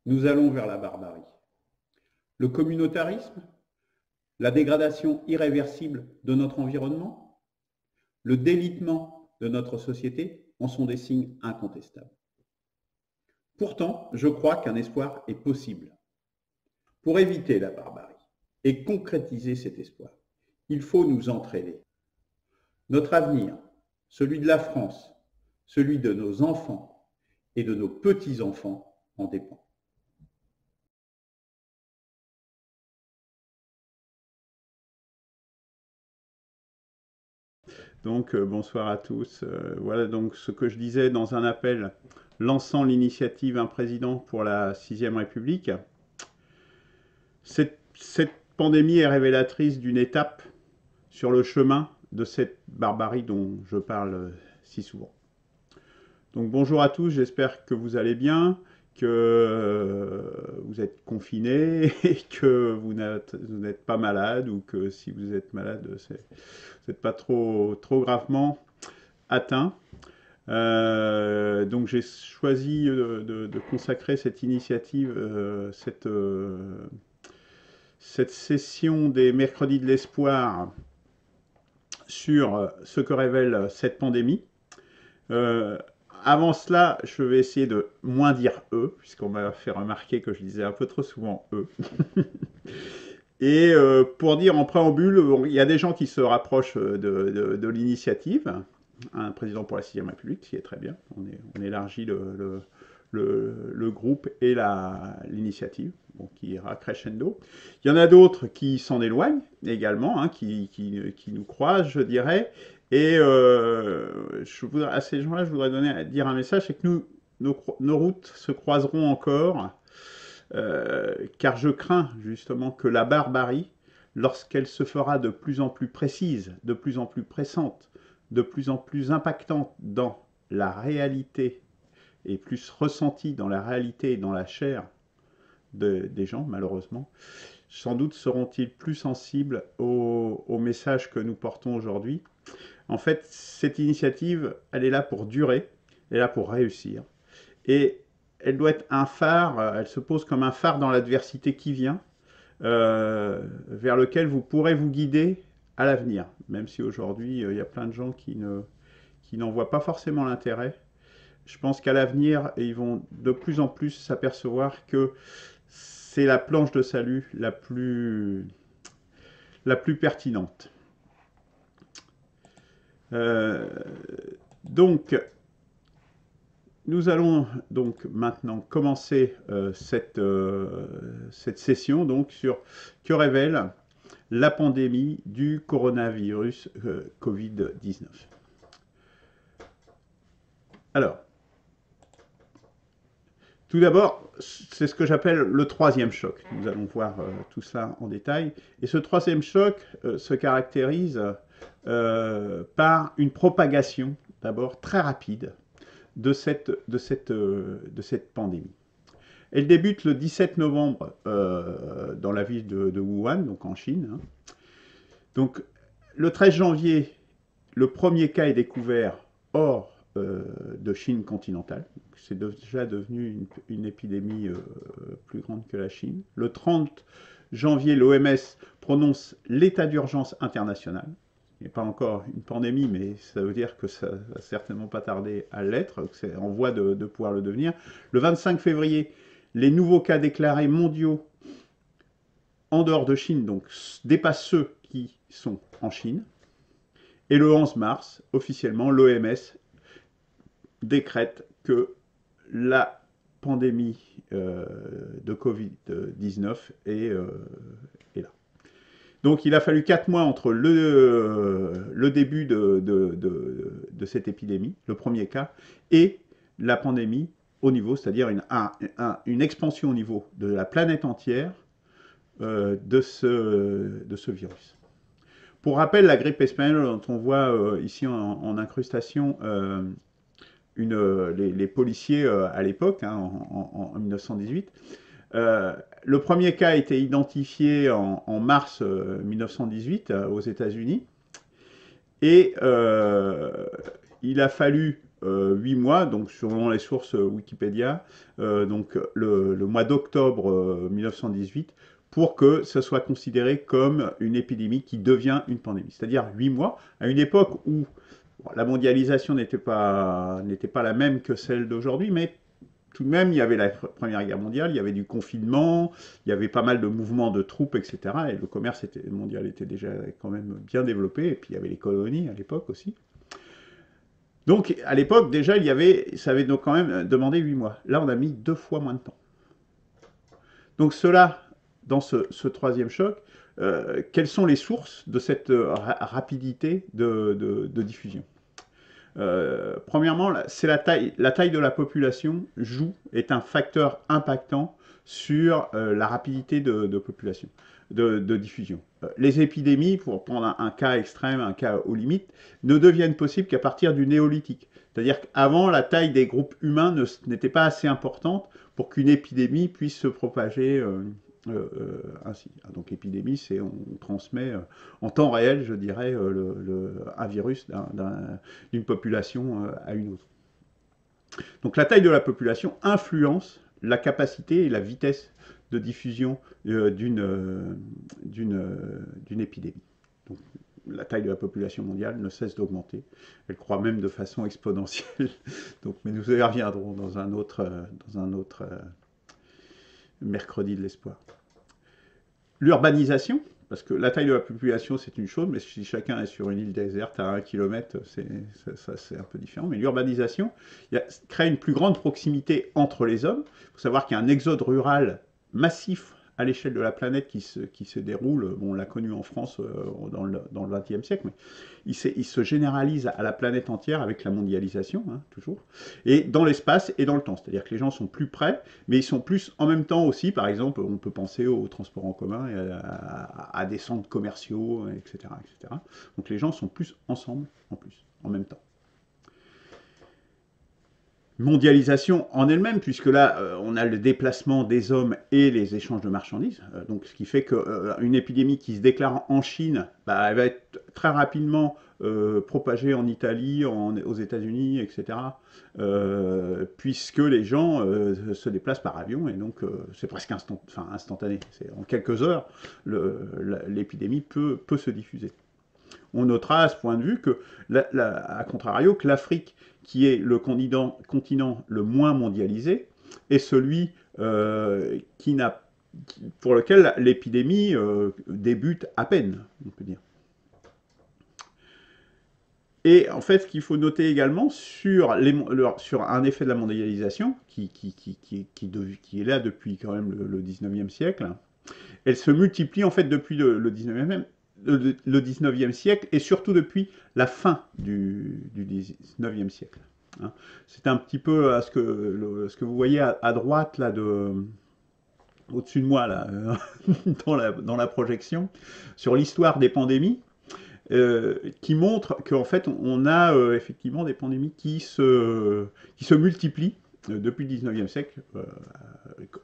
Nous allons vers la barbarie. Le communautarisme, la dégradation irréversible de notre environnement, le délitement de notre société en sont des signes incontestables. Pourtant, je crois qu'un espoir est possible. Pour éviter la barbarie et concrétiser cet espoir, il faut nous entraider. Notre avenir, celui de la France, celui de nos enfants et de nos petits-enfants en dépend. Donc, bonsoir à tous. Voilà donc ce que je disais dans un appel lançant l'initiative Un président pour la 6ème République. Cette pandémie est révélatrice d'une étape sur le chemin de cette barbarie dont je parle si souvent. Donc bonjour à tous, j'espère que vous allez bien, que vous êtes confinés et que vous n'êtes pas malade, ou que si vous êtes malade, vous n'êtes pas trop gravement atteint. Donc j'ai choisi de consacrer cette initiative, cette session des mercredis de l'espoir sur ce que révèle cette pandémie. Avant cela, je vais essayer de moins dire « eux », puisqu'on m'a fait remarquer que je disais un peu trop souvent « eux ». Et pour dire en préambule, il y a des gens qui se rapprochent de l'initiative, un président pour la 6ème République, ce qui est très bien, on élargit le groupe et l'initiative, bon, qui ira crescendo. Il y en a d'autres qui s'en éloignent également, hein, qui nous croisent, je dirais. Et à ces gens-là, je voudrais dire un message, c'est que nos routes se croiseront encore, car je crains justement que la barbarie, lorsqu'elle se fera de plus en plus précise, de plus en plus pressante, de plus en plus impactante dans la réalité, et plus ressentie dans la réalité et dans la chair des gens, malheureusement, sans doute seront-ils plus sensibles au message que nous portons aujourd'hui. En fait, cette initiative, elle est là pour durer, elle est là pour réussir. Et elle doit être un phare, elle se pose comme un phare dans l'adversité qui vient, vers lequel vous pourrez vous guider à l'avenir, même si aujourd'hui, il y a plein de gens qui n'en voient pas forcément l'intérêt. Je pense qu'à l'avenir, ils vont de plus en plus s'apercevoir que c'est la planche de salut la plus pertinente. Donc, nous allons donc maintenant commencer cette session donc sur que révèle la pandémie du coronavirus Covid-19. Alors, tout d'abord, c'est ce que j'appelle le troisième choc. Nous allons voir tout cela en détail. Et ce troisième choc se caractérise par une propagation, d'abord très rapide, de cette pandémie. Elle débute le 17 novembre dans la ville de Wuhan, donc en Chine. Hein. Donc, le 13 janvier, le premier cas est découvert hors de Chine continentale. C'est déjà devenu une épidémie plus grande que la Chine. Le 30 janvier, l'OMS prononce l'état d'urgence international. Il n'est pas encore une pandémie, mais ça veut dire que ça ne va certainement pas tarder à l'être, c'est en voie de pouvoir le devenir. Le 25 février, les nouveaux cas déclarés mondiaux en dehors de Chine, donc dépassent ceux qui sont en Chine. Et le 11 mars, officiellement, l'OMS décrète que la pandémie de Covid-19 est là. Donc il a fallu 4 mois entre le début de cette épidémie, le premier cas, et la pandémie au niveau, c'est-à-dire une expansion au niveau de la planète entière de ce virus. Pour rappel, la grippe espagnole, dont on voit ici en incrustation les policiers à l'époque, hein, en 1918, le premier cas a été identifié en mars 1918 aux États-Unis. Et il a fallu 8 mois, donc selon les sources Wikipédia, donc le mois d'octobre 1918, pour que ce soit considéré comme une épidémie qui devient une pandémie. C'est-à-dire 8 mois, à une époque où bon, la mondialisation n'était pas la même que celle d'aujourd'hui, mais tout de même, il y avait la Première Guerre mondiale, il y avait du confinement, il y avait pas mal de mouvements de troupes, etc. Et le commerce mondial était déjà quand même bien développé, et puis il y avait les colonies à l'époque aussi. Donc à l'époque, déjà, ça avait donc quand même demandé 8 mois. Là, on a mis 2 fois moins de temps. Donc cela, dans ce troisième choc, quelles sont les sources de cette rapidité de diffusion? Premièrement, c'est la taille de la population est un facteur impactant sur la rapidité de population, de diffusion. Les épidémies, pour prendre un cas extrême, un cas aux limites, ne deviennent possibles qu'à partir du néolithique. C'est-à-dire qu'avant, la taille des groupes humains n'était pas assez importante pour qu'une épidémie puisse se propager ainsi. Donc épidémie, c'est on transmet en temps réel, je dirais, un virus d'une population à une autre. Donc la taille de la population influence la capacité et la vitesse de diffusion d'une épidémie. Donc, la taille de la population mondiale ne cesse d'augmenter. Elle croît même de façon exponentielle. Donc, mais nous y reviendrons dans un autre mercredi de l'espoir. L'urbanisation, parce que la taille de la population, c'est une chose, mais si chacun est sur une île déserte à 1 km, c'est un peu différent. Mais l'urbanisation crée une plus grande proximité entre les hommes. Il faut savoir qu'il y a un exode rural massif à l'échelle de la planète qui se déroule. Bon, on l'a connu en France dans le XXe siècle, mais il se généralise à la planète entière avec la mondialisation, hein, toujours, et dans l'espace et dans le temps. C'est-à-dire que les gens sont plus près, mais ils sont plus en même temps aussi. Par exemple, on peut penser au transport en commun, et à des centres commerciaux, etc., etc. Donc les gens sont plus ensemble, en même temps. Mondialisation en elle-même, puisque là, on a le déplacement des hommes et les échanges de marchandises. Donc, ce qui fait qu'une épidémie qui se déclare en Chine, bah, elle va être très rapidement propagée en Italie, aux États-Unis, etc. Puisque les gens se déplacent par avion, et donc c'est presque instantané. En quelques heures, l'épidémie peut se diffuser. On notera à ce point de vue que, à contrario, que l'Afrique, qui est le continent le moins mondialisé, est celui pour lequel l'épidémie débute à peine, on peut dire. Et en fait, ce qu'il faut noter également sur un effet de la mondialisation, qui est là depuis quand même le 19e siècle, elle se multiplie en fait depuis le 19e siècle, et surtout depuis la fin du 19e siècle. Hein. C'est un petit peu ce que vous voyez à droite, là, au-dessus de moi, là, dans la projection, sur l'histoire des pandémies, qui montre qu'en fait, on a effectivement des pandémies qui se multiplient depuis le 19e siècle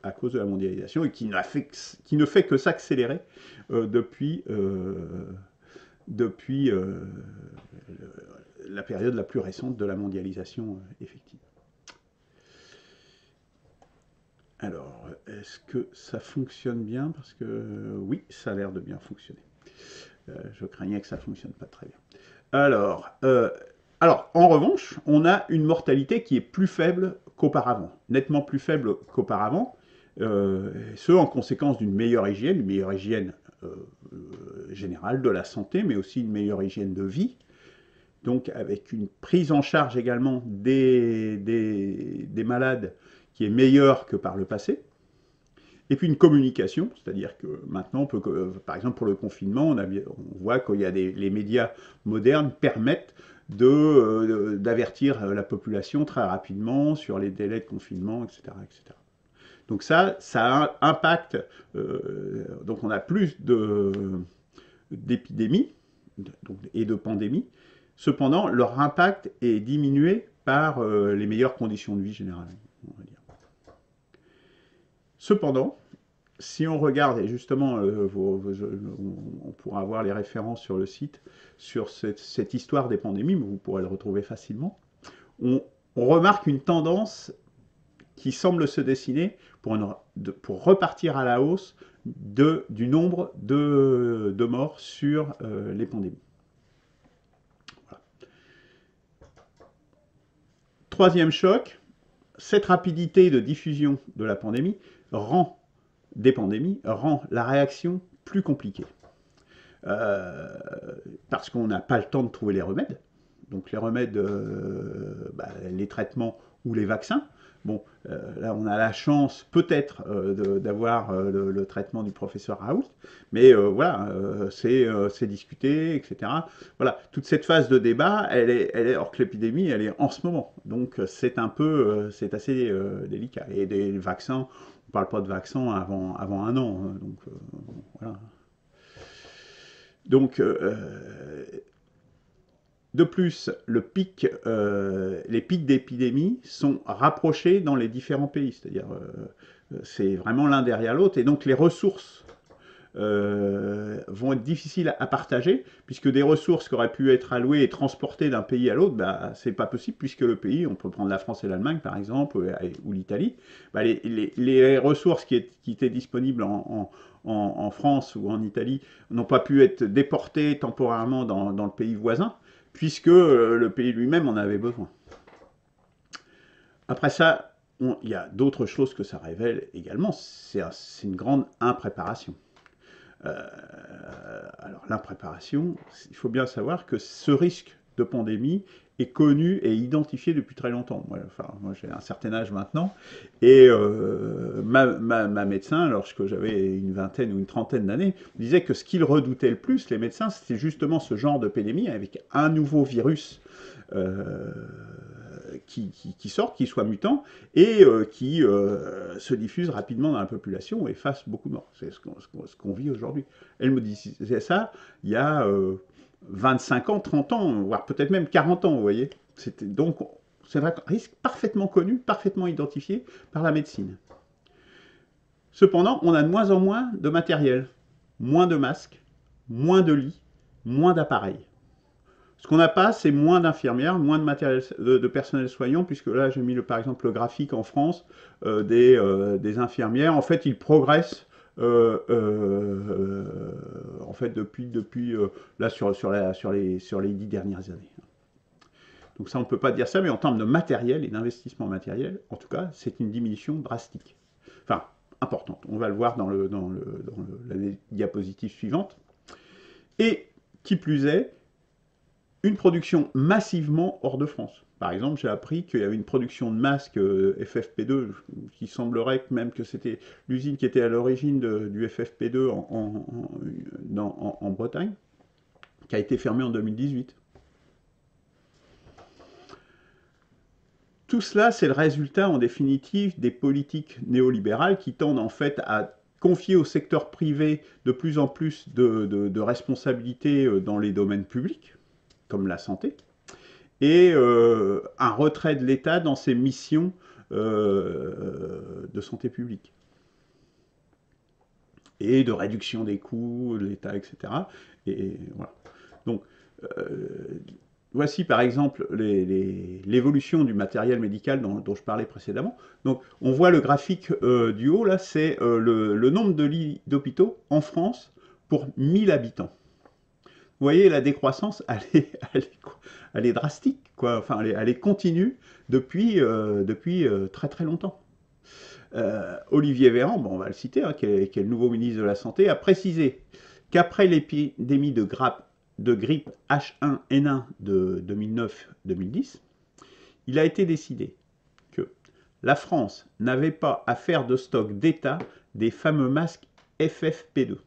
à cause de la mondialisation, et qui ne fait que s'accélérer depuis la période la plus récente de la mondialisation effective. Alors, est-ce que ça fonctionne bien? Parce que oui, ça a l'air de bien fonctionner. Je craignais que ça ne fonctionne pas très bien. Alors, en revanche, on a une mortalité qui est plus faible qu'auparavant, nettement plus faible qu'auparavant, ce en conséquence d'une meilleure hygiène générale de la santé, mais aussi une meilleure hygiène de vie, donc avec une prise en charge également des malades qui est meilleure que par le passé. Et puis une communication, c'est-à-dire que maintenant, par exemple pour le confinement, on voit qu'il y a les médias modernes permettent d'avertir la population très rapidement sur les délais de confinement, etc. etc. Donc ça impacte, donc on a plus d'épidémies et de pandémies. Cependant, leur impact est diminué par les meilleures conditions de vie générales, on va dire. Cependant, si on regarde, et justement, on pourra avoir les références sur le site, sur cette histoire des pandémies, mais vous pourrez le retrouver facilement, on on remarque une tendance qui semble se dessiner pour repartir à la hausse du nombre de morts sur les pandémies. Voilà. Troisième choc, cette rapidité de diffusion de la pandémie rend la réaction plus compliquée. Parce qu'on n'a pas le temps de trouver les remèdes. Donc les remèdes, les traitements ou les vaccins. Bon, là on a la chance peut-être d'avoir le traitement du professeur Raoult, mais voilà, c'est discuté, etc. Voilà, toute cette phase de débat, elle est hors que l'épidémie, elle est en ce moment. Donc c'est un peu, c'est assez délicat. Et des vaccins, on ne parle pas de vaccins avant un an. Hein, donc voilà. Donc, de plus, les pics d'épidémie sont rapprochés dans les différents pays. C'est-à-dire, c'est vraiment l'un derrière l'autre. Et donc, les ressources vont être difficiles à partager, puisque des ressources qui auraient pu être allouées et transportées d'un pays à l'autre, c'est pas possible, puisque le pays, on peut prendre la France et l'Allemagne, par exemple, ou l'Italie, les ressources qui étaient disponibles en France ou en Italie n'ont pas pu être déportées temporairement dans le pays voisin, puisque le pays lui-même en avait besoin. Après ça, il y a d'autres choses que ça révèle également, c'est une grande impréparation. Alors l'impréparation, il faut bien savoir que ce risque de pandémie est connu et identifié depuis très longtemps. Moi j'ai un certain âge maintenant, et ma médecin, lorsque j'avais une vingtaine ou une trentaine d'années, disait que ce qu'ils redoutaient le plus, les médecins, c'était justement ce genre de pandémie avec un nouveau virus qui sortent, qui soient mutants, et qui se diffusent rapidement dans la population et fassent beaucoup de morts. C'est ce qu'on vit aujourd'hui. Elle me disait ça il y a 25 ans, 30 ans, voire peut-être même 40 ans, vous voyez. Donc, c'est un risque parfaitement connu, parfaitement identifié par la médecine. Cependant, on a de moins en moins de matériel, moins de masques, moins de lits, moins d'appareils. Ce qu'on n'a pas, c'est moins d'infirmières, moins de matériel de personnel soignant, puisque là, j'ai mis par exemple le graphique en France des infirmières. En fait, ils progressent en fait depuis là sur les 10 dernières années. Donc ça, on ne peut pas dire ça, mais en termes de matériel et d'investissement matériel, en tout cas, c'est une diminution drastique. Enfin, importante. On va le voir dans la diapositive suivante. Et qui plus est, une production massivement hors de France. Par exemple, j'ai appris qu'il y avait une production de masques FFP2, qui semblerait même que c'était l'usine qui était à l'origine du FFP2 en Bretagne, qui a été fermée en 2018. Tout cela, c'est le résultat, en définitive, des politiques néolibérales qui tendent en fait à confier au secteur privé de plus en plus de responsabilités dans les domaines publics, comme la santé, et un retrait de l'État dans ses missions de santé publique et de réduction des coûts de l'État, etc. Et voilà. Donc, voici par exemple l'évolution du matériel médical dont je parlais précédemment. Donc, on voit le graphique du haut, là, c'est le nombre de lits d'hôpitaux en France pour 1000 habitants. Vous voyez, la décroissance, elle est drastique, quoi. Enfin, elle est continue depuis très très longtemps. Olivier Véran, bon, on va le citer, hein, qui est le nouveau ministre de la Santé, a précisé qu'après l'épidémie de grippe H1N1 de 2009-2010, il a été décidé que la France n'avait pas à faire de stock d'État des fameux masques FFP2.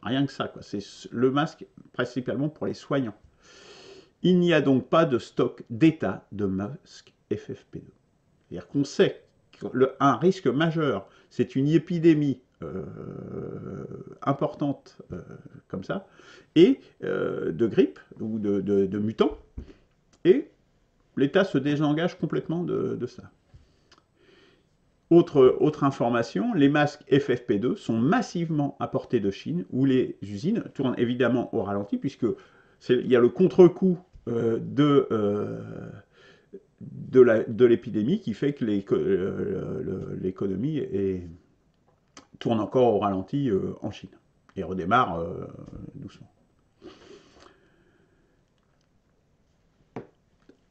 Rien que ça, quoi. C'est le masque principalement pour les soignants. Il n'y a donc pas de stock d'État de masques FFP2. C'est-à-dire qu'on sait qu'un risque majeur, c'est une épidémie importante comme ça, et de grippe ou de mutants, et l'État se désengage complètement de ça. Autre information, les masques FFP2 sont massivement importés de Chine, où les usines tournent évidemment au ralenti, puisque il y a le contre-coup de l'épidémie qui fait que l'économie tourne encore au ralenti en Chine et redémarre doucement.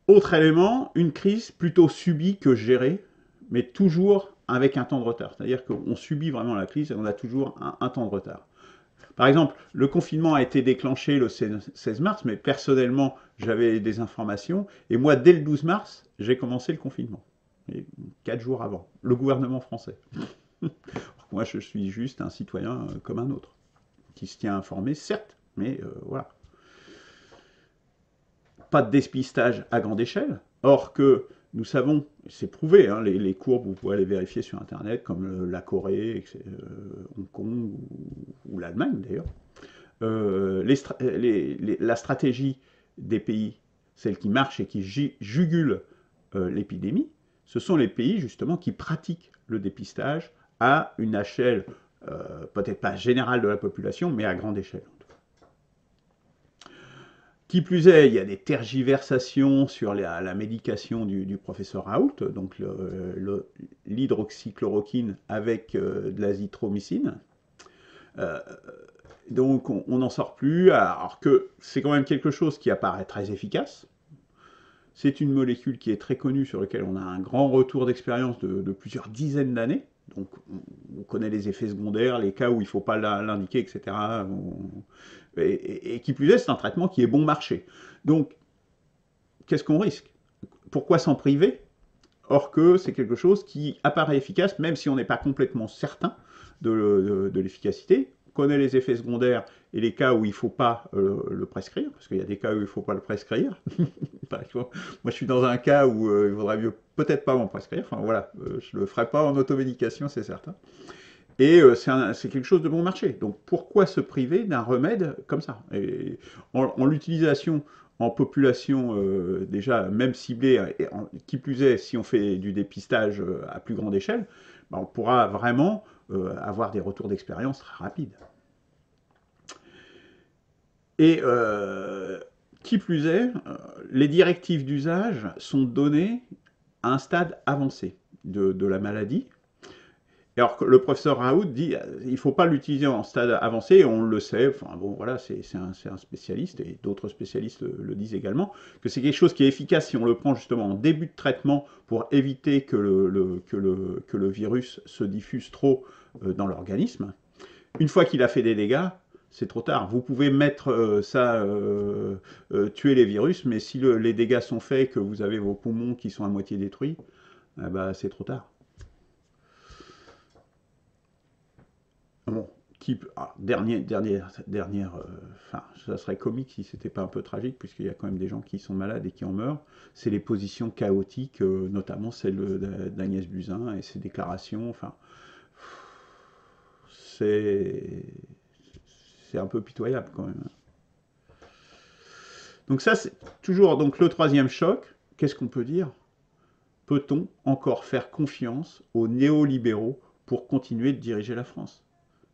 Autre élément, une crise plutôt subie que gérée, mais toujours avec un temps de retard. C'est-à-dire qu'on subit vraiment la crise et on a toujours un temps de retard. Par exemple, le confinement a été déclenché le 16 mars, mais personnellement, j'avais des informations. Et moi, dès le 12 mars, j'ai commencé le confinement. Et 4 jours avant. Le gouvernement français. Moi, je suis juste un citoyen comme un autre, qui se tient informé, certes, mais voilà. Pas de dépistage à grande échelle. Or que nous savons, c'est prouvé, hein, les courbes, vous pouvez aller vérifier sur Internet, comme la Corée, Hong Kong ou l'Allemagne d'ailleurs. La stratégie des pays, celle qui marche et qui jugule l'épidémie, ce sont les pays justement qui pratiquent le dépistage à une échelle, peut-être pas générale de la population, mais à grande échelle. Qui plus est, il y a des tergiversations sur la médication du professeur Raoult, donc l'hydroxychloroquine avec de l'azithromycine. Donc on n'en sort plus, alors que c'est quand même quelque chose qui apparaît très efficace. C'est une molécule qui est très connue, sur laquelle on a un grand retour d'expérience de plusieurs dizaines d'années. Donc on connaît les effets secondaires, les cas où il ne faut pas l'indiquer, etc. Et qui plus est, c'est un traitement qui est bon marché. Donc, qu'est-ce qu'on risque? Pourquoi s'en priver? Or que c'est quelque chose qui apparaît efficace, même si on n'est pas complètement certain de l'efficacité. On connaît les effets secondaires et les cas où il ne faut pas le prescrire, parce qu'il y a des cas où il ne faut pas le prescrire. Par exemple, moi, je suis dans un cas où il vaudrait mieux peut-être pas m'en prescrire. Enfin, voilà, je ne le ferai pas en automédication, c'est certain. Et c'est quelque chose de bon marché. Donc pourquoi se priver d'un remède comme ça? Et en l'utilisation en population déjà même ciblée, et qui plus est, si on fait du dépistage à plus grande échelle, ben, on pourra vraiment avoir des retours d'expérience très rapides. Et qui plus est, les directives d'usage sont données à un stade avancé de la maladie. Et alors que le professeur Raoult dit il ne faut pas l'utiliser en stade avancé, et on le sait, enfin bon voilà, c'est un spécialiste, et d'autres spécialistes le disent également, que c'est quelque chose qui est efficace si on le prend justement en début de traitement pour éviter que le virus se diffuse trop dans l'organisme. Une fois qu'il a fait des dégâts, c'est trop tard. Vous pouvez mettre tuer les virus, mais si les dégâts sont faits, que vous avez vos poumons qui sont à moitié détruits, eh ben, c'est trop tard. Bon, dernière, enfin, ça serait comique si c'était pas un peu tragique, puisqu'il y a quand même des gens qui sont malades et qui en meurent. C'est les positions chaotiques, notamment celle d'Agnès Buzyn et ses déclarations. Enfin, c'est un peu pitoyable quand même. Donc ça, c'est toujours donc le troisième choc. Qu'est-ce qu'on peut dire? Peut-on encore faire confiance aux néolibéraux pour continuer de diriger la France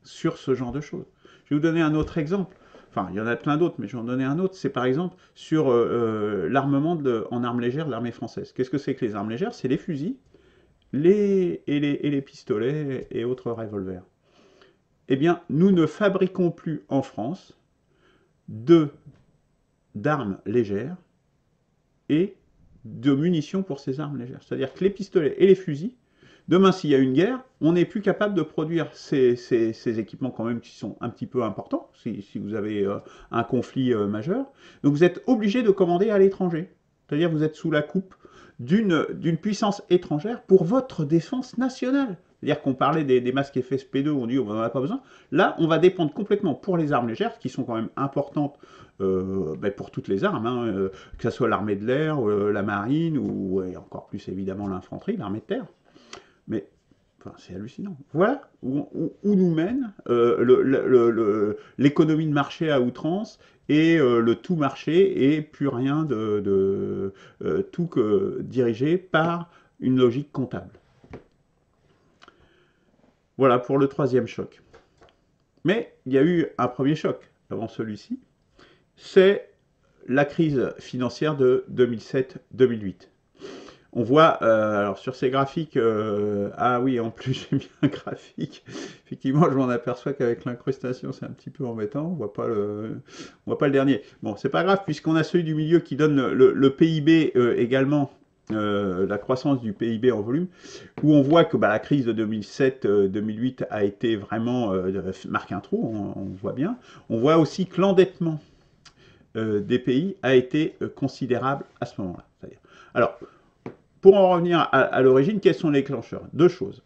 sur ce genre de choses? Je vais vous donner un autre exemple. Enfin, il y en a plein d'autres, mais je vais en donner un autre. C'est par exemple sur l'armement en armes légères de l'armée française. Qu'est-ce que c'est que les armes légères? C'est les fusils, les pistolets et autres revolvers. Eh bien, nous ne fabriquons plus en France d'armes légères et de munitions pour ces armes légères. C'est-à-dire que les pistolets et les fusils, demain, s'il y a une guerre, on n'est plus capable de produire ces équipements quand même qui sont un petit peu importants, si vous avez un conflit majeur. Donc vous êtes obligé de commander à l'étranger. C'est-à-dire que vous êtes sous la coupe d'une puissance étrangère pour votre défense nationale. C'est-à-dire qu'on parlait des masques FSP2, on dit on n'en a pas besoin. Là, on va dépendre complètement pour les armes légères, qui sont quand même importantes pour toutes les armes, hein, que ce soit l'armée de l'air, la marine, ou et encore plus évidemment l'infanterie, l'armée de terre. Mais enfin, c'est hallucinant. Voilà où nous mène l'économie de marché à outrance et le tout marché et plus rien tout dirigé par une logique comptable. Voilà pour le troisième choc. Mais il y a eu un premier choc avant celui-ci, c'est la crise financière de 2007-2008. On voit, alors sur ces graphiques, ah oui, en plus j'ai mis un graphique. Effectivement, je m'en aperçois qu'avec l'incrustation, c'est un petit peu embêtant. On voit pas le dernier. Bon, c'est pas grave, puisqu'on a celui du milieu qui donne le PIB également, la croissance du PIB en volume, où on voit que bah, la crise de 2007-2008 a été vraiment marque un trou, on voit bien. On voit aussi que l'endettement des pays a été considérable à ce moment-là. Alors, pour en revenir à l'origine, quels sont les déclencheurs? Deux choses.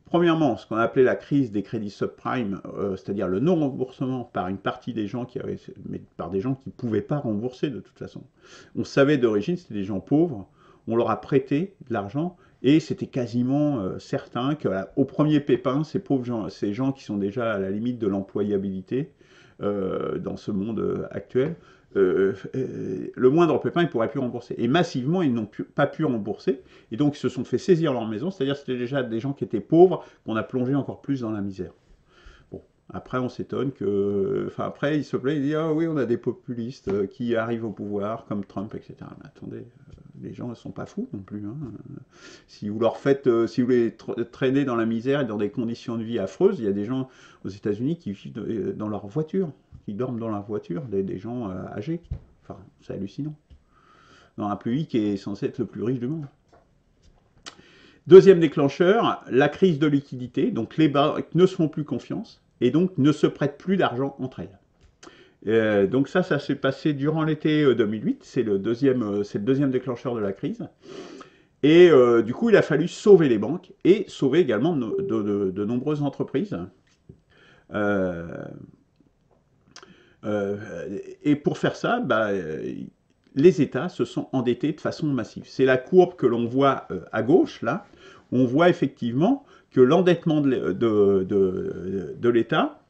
Premièrement, ce qu'on a appelé la crise des crédits subprime, c'est-à-dire le non-remboursement par une partie des gens mais par des gens qui ne pouvaient pas rembourser de toute façon. On savait d'origine, c'était des gens pauvres, on leur a prêté de l'argent et c'était quasiment certain qu'au premier pépin, ces gens qui sont déjà à la limite de l'employabilité dans ce monde actuel, le moindre pépin, ils ne pourraient plus rembourser. Et massivement, ils n'ont pas pu rembourser. Et donc, ils se sont fait saisir leur maison. C'est-à-dire que c'était déjà des gens qui étaient pauvres, qu'on a plongé encore plus dans la misère. Bon, après, on s'étonne que... Enfin, après, il se plaît, il dit « Ah oui, on a des populistes qui arrivent au pouvoir, comme Trump, etc. » Mais attendez, les gens ne sont pas fous non plus. Hein. Si vous leur faites... si vous les traînez dans la misère et dans des conditions de vie affreuses, il y a des gens aux États-Unis qui vivent dans leur voiture, qui dorment dans la voiture, des gens âgés. Enfin, c'est hallucinant. Dans un pays qui est censé être le plus riche du monde. Deuxième déclencheur, la crise de liquidité. Donc les banques ne se font plus confiance et donc ne se prêtent plus d'argent entre elles. Donc ça s'est passé durant l'été 2008. C'est le deuxième déclencheur de la crise. Et du coup, il a fallu sauver les banques et sauver également de nombreuses entreprises. Et pour faire ça, bah, les États se sont endettés de façon massive. C'est la courbe que l'on voit à gauche, là. On voit effectivement que l'endettement de l'État,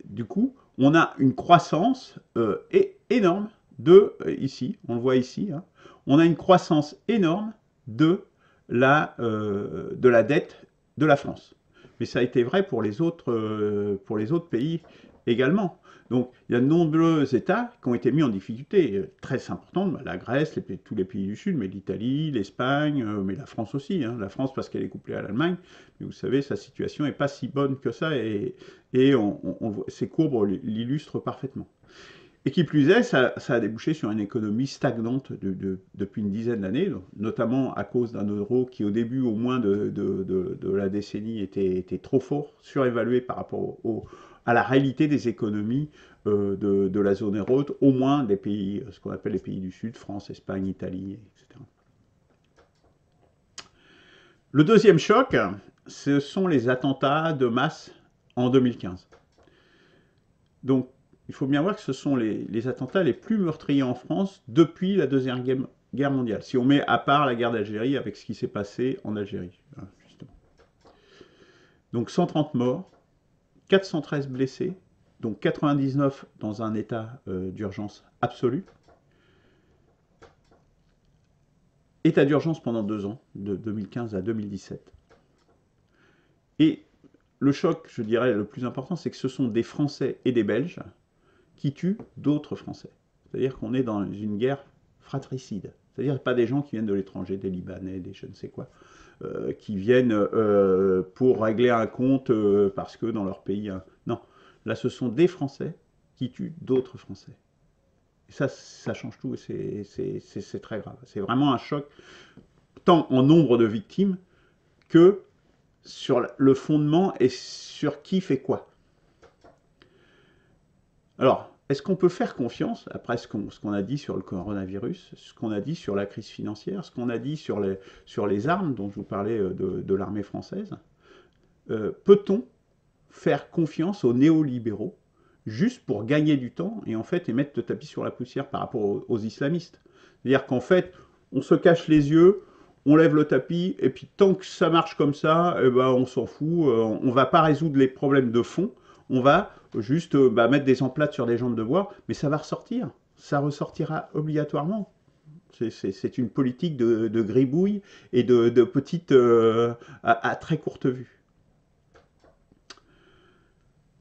du coup, on a une croissance énorme ici, on le voit ici, hein, on a une croissance énorme de la dette de la France. Mais ça a été vrai pour les autres pays également. Donc, il y a de nombreux États qui ont été mis en difficulté très importante, la Grèce, tous les pays du Sud, mais l'Italie, l'Espagne, mais la France aussi. Hein. La France parce qu'elle est couplée à l'Allemagne, mais vous savez, sa situation n'est pas si bonne que ça, et ces courbes l'illustrent parfaitement. Et qui plus est, ça a débouché sur une économie stagnante depuis une dizaine d'années, notamment à cause d'un euro qui, au début, au moins de la décennie, était trop fort, surévalué par rapport à la réalité des économies de la zone euro, au moins des pays, ce qu'on appelle les pays du Sud, France, Espagne, Italie, etc. Le deuxième choc, ce sont les attentats de masse en 2015. Donc, il faut bien voir que ce sont les attentats les plus meurtriers en France depuis la Deuxième Guerre mondiale. Si on met à part la guerre d'Algérie avec ce qui s'est passé en Algérie, justement. Donc 130 morts, 413 blessés, donc 99 dans un état d'urgence absolue. État d'urgence pendant 2 ans, de 2015 à 2017. Et le choc, je dirais, le plus important, c'est que ce sont des Français et des Belges qui tuent d'autres Français. C'est-à-dire qu'on est dans une guerre fratricide. C'est-à-dire pas des gens qui viennent de l'étranger, des Libanais, des je ne sais quoi, qui viennent pour régler un compte parce que dans leur pays... Non, là ce sont des Français qui tuent d'autres Français. Et ça change tout et c'est très grave. C'est vraiment un choc, tant en nombre de victimes que sur le fondement et sur qui fait quoi. Alors, est-ce qu'on peut faire confiance, après ce qu'on a dit sur le coronavirus, ce qu'on a dit sur la crise financière, ce qu'on a dit sur les armes dont je vous parlais de l'armée française, peut-on faire confiance aux néolibéraux juste pour gagner du temps et en fait et mettre le tapis sur la poussière par rapport aux islamistes? C'est-à-dire qu'en fait, on se cache les yeux, on lève le tapis, et puis tant que ça marche comme ça, eh ben, on s'en fout, on ne va pas résoudre les problèmes de fond, on va juste mettre des emplâtres sur des jambes de bois, mais ça va ressortir, ça ressortira obligatoirement. C'est une politique de gribouille et de petites à très courte vue.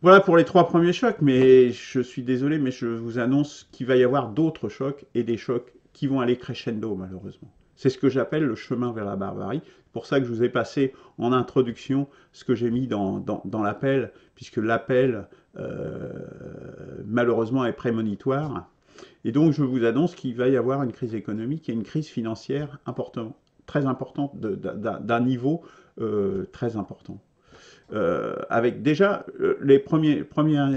Voilà pour les 3 premiers chocs, mais je suis désolé, mais je vous annonce qu'il va y avoir d'autres chocs et des chocs qui vont aller crescendo, malheureusement. C'est ce que j'appelle le chemin vers la barbarie. C'est pour ça que je vous ai passé en introduction ce que j'ai mis dans l'appel, puisque l'appel, malheureusement, est prémonitoire. Et donc, je vous annonce qu'il va y avoir une crise économique et une crise financière très importante, d'un niveau très important. Avec déjà les premiers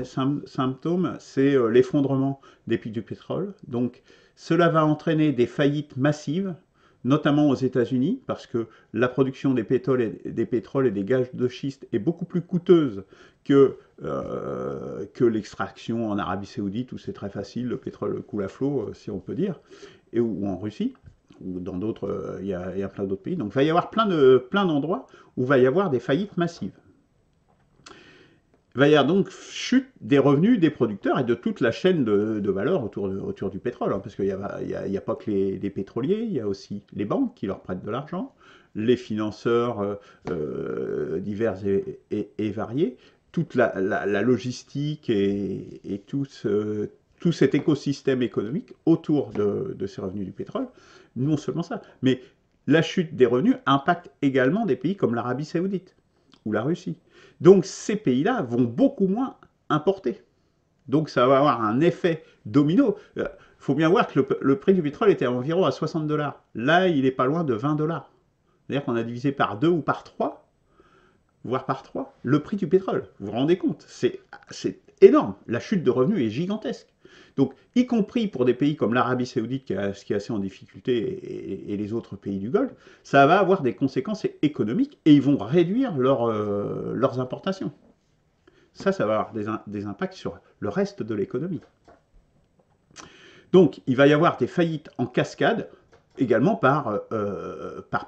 symptômes, c'est l'effondrement des prix du pétrole. Donc, cela va entraîner des faillites massives, notamment aux États-Unis, parce que la production des pétroles et des gaz de schiste est beaucoup plus coûteuse que l'extraction en Arabie Saoudite, où c'est très facile, le pétrole coule à flot, si on peut dire, ou en Russie, ou dans d'autres, il y a plein d'autres pays. Donc, il va y avoir plein d'endroits où il va y avoir des faillites massives. Il va y avoir donc chute des revenus des producteurs et de toute la chaîne de valeur autour du pétrole, hein, parce qu'il n'y a pas que les pétroliers, il y a aussi les banques qui leur prêtent de l'argent, les financeurs divers et variés, toute la logistique et tout cet écosystème économique autour de ces revenus du pétrole. Non seulement ça, mais la chute des revenus impacte également des pays comme l'Arabie Saoudite ou la Russie. Donc ces pays-là vont beaucoup moins importer. Donc ça va avoir un effet domino. Il faut bien voir que le prix du pétrole était environ à 60 $. Là, il n'est pas loin de 20 $. C'est-à-dire qu'on a divisé par 2 ou par 3, voire par 3, le prix du pétrole. Vous vous rendez compte? C'est énorme. La chute de revenus est gigantesque. Donc, y compris pour des pays comme l'Arabie Saoudite, qui est assez en difficulté, et les autres pays du Golfe, ça va avoir des conséquences économiques et ils vont réduire leurs importations. Ça va avoir des impacts sur le reste de l'économie. Donc, il va y avoir des faillites en cascade, également par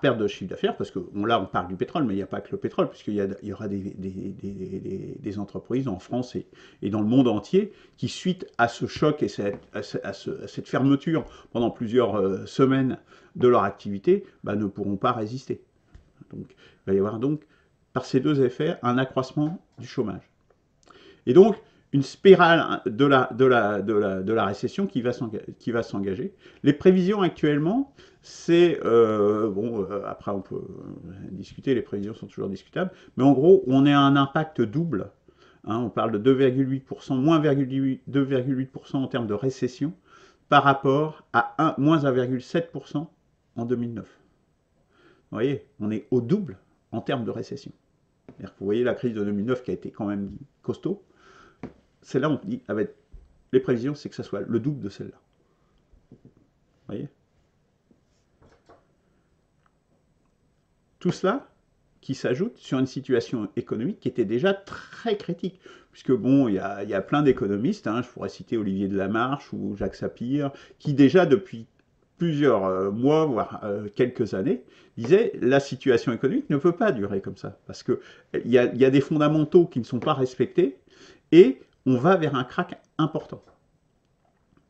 perte de chiffre d'affaires, parce que là, on parle du pétrole, mais il n'y a pas que le pétrole, puisqu'il y aura des entreprises en France et dans le monde entier qui, suite à ce choc et à cette fermeture pendant plusieurs semaines de leur activité, ne pourront pas résister. Donc, il va y avoir donc, par ces deux effets, un accroissement du chômage. Et donc, une spirale de la récession qui va s'engager. Les prévisions actuellement, c'est... après on peut discuter, les prévisions sont toujours discutables, mais en gros, on est à un impact double. Hein, on parle de 2,8%, moins 2,8% en termes de récession, par rapport à moins 1,7% en 2009. Vous voyez, on est au double en termes de récession. Vous voyez la crise de 2009 qui a été quand même costaud. Celle-là, on dit, avec les prévisions, c'est que ça soit le double de celle-là. Vous voyez? Tout cela qui s'ajoute sur une situation économique qui était déjà très critique. Puisque bon, il y a plein d'économistes, hein, je pourrais citer Olivier Delamarche ou Jacques Sapir, qui déjà depuis plusieurs mois, voire quelques années, disaient la situation économique ne peut pas durer comme ça. Parce qu'il y a des fondamentaux qui ne sont pas respectés et on va vers un crack important.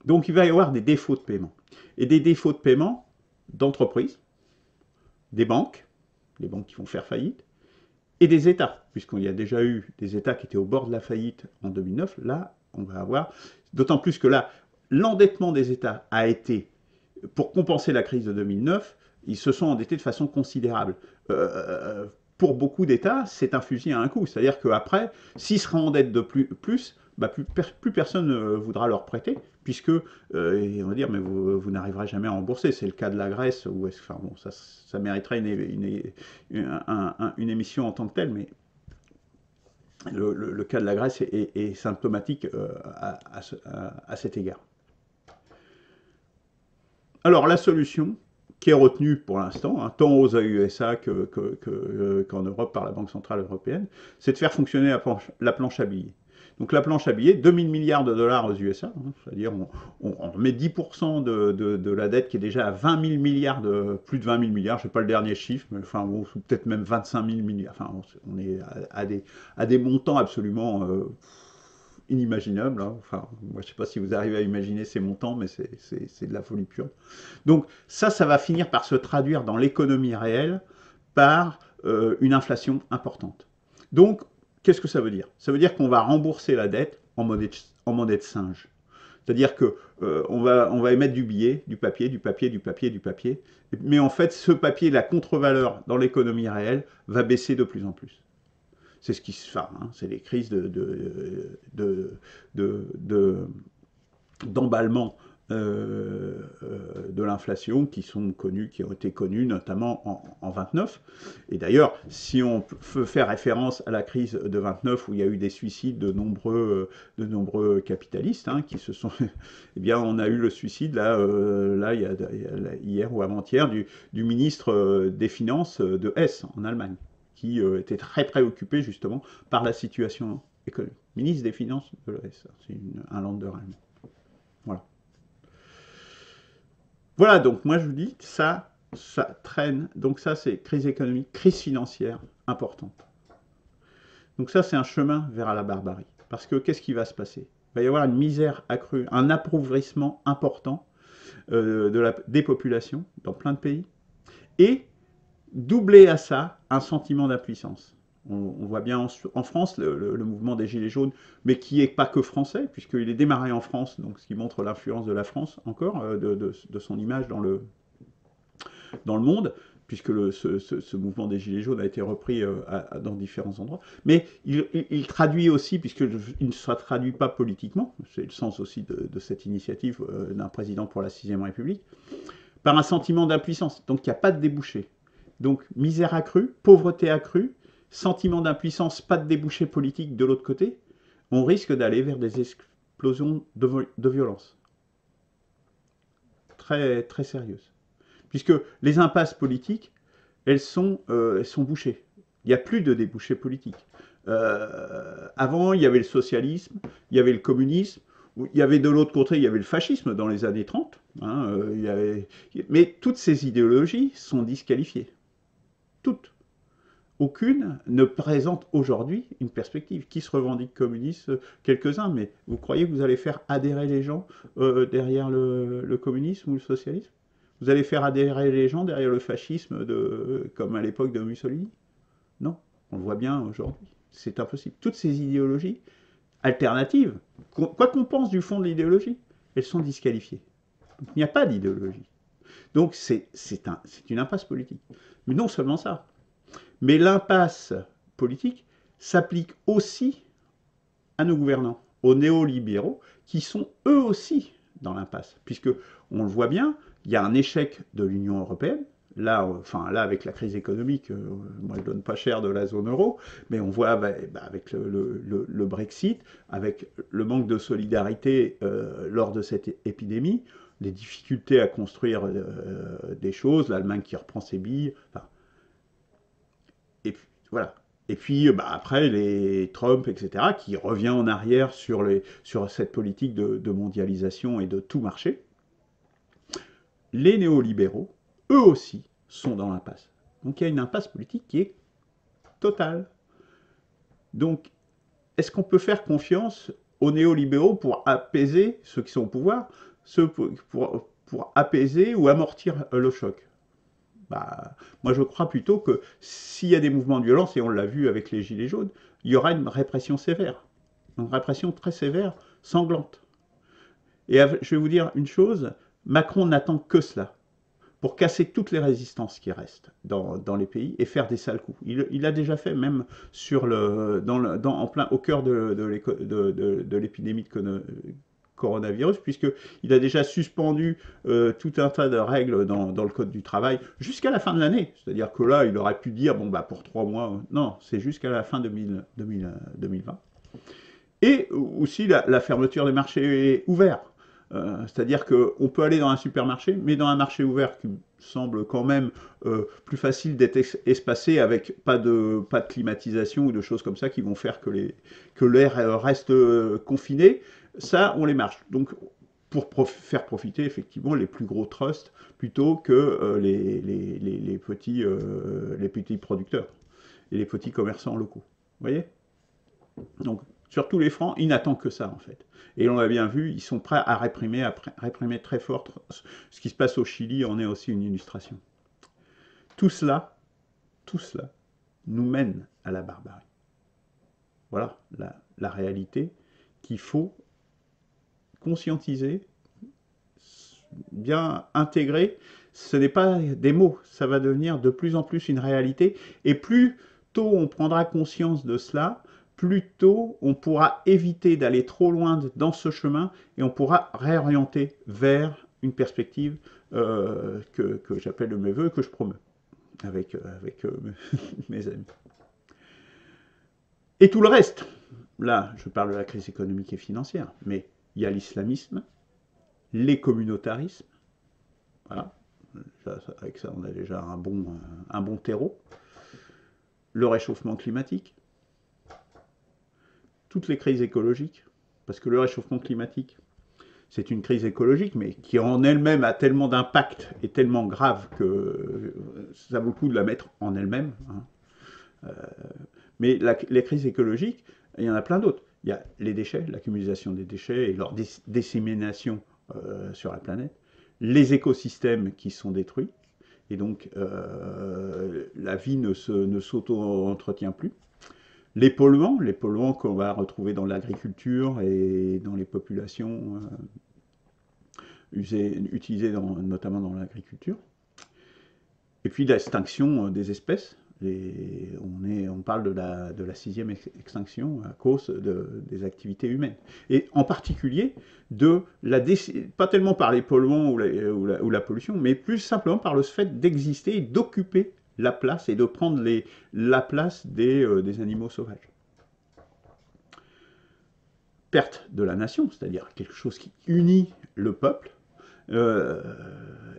Donc il va y avoir des défauts de paiement. Et des défauts de paiement d'entreprises, des banques qui vont faire faillite, et des États, puisqu'il y a déjà eu des États qui étaient au bord de la faillite en 2009, là, on va avoir, d'autant plus que là, l'endettement des États a été, pour compenser la crise de 2009, ils se sont endettés de façon considérable. Pour beaucoup d'États, c'est un fusil à un coup. C'est-à-dire qu'après, s'ils se endettent de plus plus personne ne voudra leur prêter, puisque on va dire, mais vous n'arriverez jamais à rembourser. C'est le cas de la Grèce, où enfin, bon, ça mériterait une émission en tant que telle, mais le cas de la Grèce est symptomatique à cet égard. Alors, la solution qui est retenue pour l'instant, hein, tant aux USA qu'en Europe par la Banque Centrale Européenne, c'est de faire fonctionner la planche à billets. Donc la planche à billets, 2000 milliards de dollars aux USA, hein, c'est-à-dire on met 10% de la dette qui est déjà à 20 000 milliards, plus de 20 000 milliards, je ne sais pas le dernier chiffre, mais enfin, bon, peut-être même 25 000 milliards, enfin, on est à des montants absolument inimaginables. Hein. Enfin, moi, je ne sais pas si vous arrivez à imaginer ces montants, mais c'est de la folie pure. Donc ça va finir par se traduire dans l'économie réelle par une inflation importante. Donc, qu'est-ce que ça veut dire? Ça veut dire qu'on va rembourser la dette en monnaie de singe. C'est-à-dire que on va émettre du billet, du papier, du papier, du papier, du papier. Mais en fait, ce papier, la contre-valeur dans l'économie réelle, va baisser de plus en plus. C'est ce qui se fait, hein, c'est les crises d'emballement de l'inflation qui sont connues, qui ont été connues notamment en 29. Et d'ailleurs, si on peut faire référence à la crise de 29 où il y a eu des suicides de nombreux capitalistes hein, qui se sont, eh bien, on a eu le suicide là hier ou avant-hier du ministre des Finances de Hesse en Allemagne, qui était très préoccupé justement par la situation économique. Ministre des Finances de Hesse, c'est un Länder allemand. Voilà. Voilà, donc moi je vous dis, ça traîne. Donc ça, c'est crise économique, crise financière importante. Donc ça, c'est un chemin vers la barbarie. Parce que qu'est-ce qui va se passer? Il va y avoir une misère accrue, un appauvrissement important des populations dans plein de pays. Et doublé à ça, un sentiment d'impuissance. On voit bien en France le mouvement des Gilets jaunes, mais qui n'est pas que français, puisqu'il est démarré en France, donc ce qui montre l'influence de la France encore, de son image dans le monde, puisque ce mouvement des Gilets jaunes a été repris dans différents endroits. Mais il traduit aussi, puisqu'il ne se traduit pas politiquement, c'est le sens aussi de cette initiative d'un président pour la 6ème République, par un sentiment d'impuissance. Donc il n'y a pas de débouché. Donc misère accrue, pauvreté accrue, sentiment d'impuissance, pas de débouché politique de l'autre côté, on risque d'aller vers des explosions de violence. Très, très sérieuses. Puisque les impasses politiques, elles sont bouchées. Il n'y a plus de débouchés politiques. Avant, il y avait le socialisme, il y avait le communisme, il y avait de l'autre côté, il y avait le fascisme dans les années 30. Hein, mais toutes ces idéologies sont disqualifiées. Toutes. Aucune ne présente aujourd'hui une perspective. Qui se revendique communiste? Quelques-uns, mais vous croyez que vous allez faire adhérer les gens derrière le communisme ou le socialisme? Vous allez faire adhérer les gens derrière le fascisme comme à l'époque de Mussolini? Non, on le voit bien aujourd'hui. C'est impossible. Toutes ces idéologies alternatives, quoi qu'on pense du fond de l'idéologie, elles sont disqualifiées. Donc, il n'y a pas d'idéologie. Donc c'est une impasse politique. Mais non seulement ça, mais l'impasse politique s'applique aussi à nos gouvernants, aux néolibéraux, qui sont eux aussi dans l'impasse. Puisque, on le voit bien, il y a un échec de l'Union européenne. Là, avec la crise économique, moi je donne pas cher de la zone euro, mais on voit avec le Brexit, avec le manque de solidarité lors de cette épidémie, les difficultés à construire des choses, l'Allemagne qui reprend ses billes, et puis, voilà. Et puis après, les Trump, etc., qui revient en arrière sur cette politique de mondialisation et de tout marché. Les néolibéraux, eux aussi, sont dans l'impasse. Donc il y a une impasse politique qui est totale. Donc, est-ce qu'on peut faire confiance aux néolibéraux pour apaiser ceux qui sont au pouvoir, pour apaiser ou amortir le choc? Moi, je crois plutôt que s'il y a des mouvements de violence, et on l'a vu avec les Gilets jaunes, il y aura une répression sévère. Une répression très sévère, sanglante. Et je vais vous dire une chose, Macron n'attend que cela, pour casser toutes les résistances qui restent dans les pays et faire des sales coups. Il a déjà fait, même au cœur de l'épidémie de coronavirus, puisqu'il a déjà suspendu tout un tas de règles dans le Code du travail jusqu'à la fin de l'année. C'est-à-dire que là, il aurait pu dire, pour 3 mois, non, c'est jusqu'à la fin 2020. Et aussi la fermeture des marchés ouverts. C'est-à-dire qu'on peut aller dans un supermarché, mais dans un marché ouvert qui me semble quand même plus facile d'être espacé avec pas de climatisation ou de choses comme ça qui vont faire que l'air reste confiné, ça, on les marche. Donc, pour faire profiter effectivement les plus gros trusts plutôt que les petits producteurs et les petits commerçants locaux. Vous voyez? Donc, sur tous les fronts, ils n'attendent que ça, en fait. Et on l'a bien vu, ils sont prêts à réprimer très fort. Ce qui se passe au Chili en est aussi une illustration. Tout cela nous mène à la barbarie. Voilà la réalité qu'il faut conscientisé, bien intégré. Ce n'est pas des mots, ça va devenir de plus en plus une réalité. Et plus tôt on prendra conscience de cela, plus tôt on pourra éviter d'aller trop loin dans ce chemin et on pourra réorienter vers une perspective que j'appelle de mes voeux, que je promeux avec mes amis. Et tout le reste, là je parle de la crise économique et financière, mais il y a l'islamisme, les communautarismes, voilà. Avec ça, on a déjà un bon terreau. Le réchauffement climatique, toutes les crises écologiques, parce que le réchauffement climatique, c'est une crise écologique, mais qui en elle-même a tellement d'impact et tellement grave que ça vaut le coup de la mettre en elle-même. Hein. Mais les crises écologiques, il y en a plein d'autres. Il y a les déchets, l'accumulation des déchets et leur dissémination sur la planète. Les écosystèmes qui sont détruits, et donc la vie ne s'auto-entretient plus. Les polluants qu'on va retrouver dans l'agriculture et dans les populations utilisées notamment dans l'agriculture. Et puis l'extinction des espèces. On parle de la 6e extinction à cause des activités humaines. Et en particulier, pas tellement par les polluants ou la pollution, mais plus simplement par le fait d'exister et d'occuper la place et de prendre la place des animaux sauvages. Perte de la nation, c'est-à-dire quelque chose qui unit le peuple,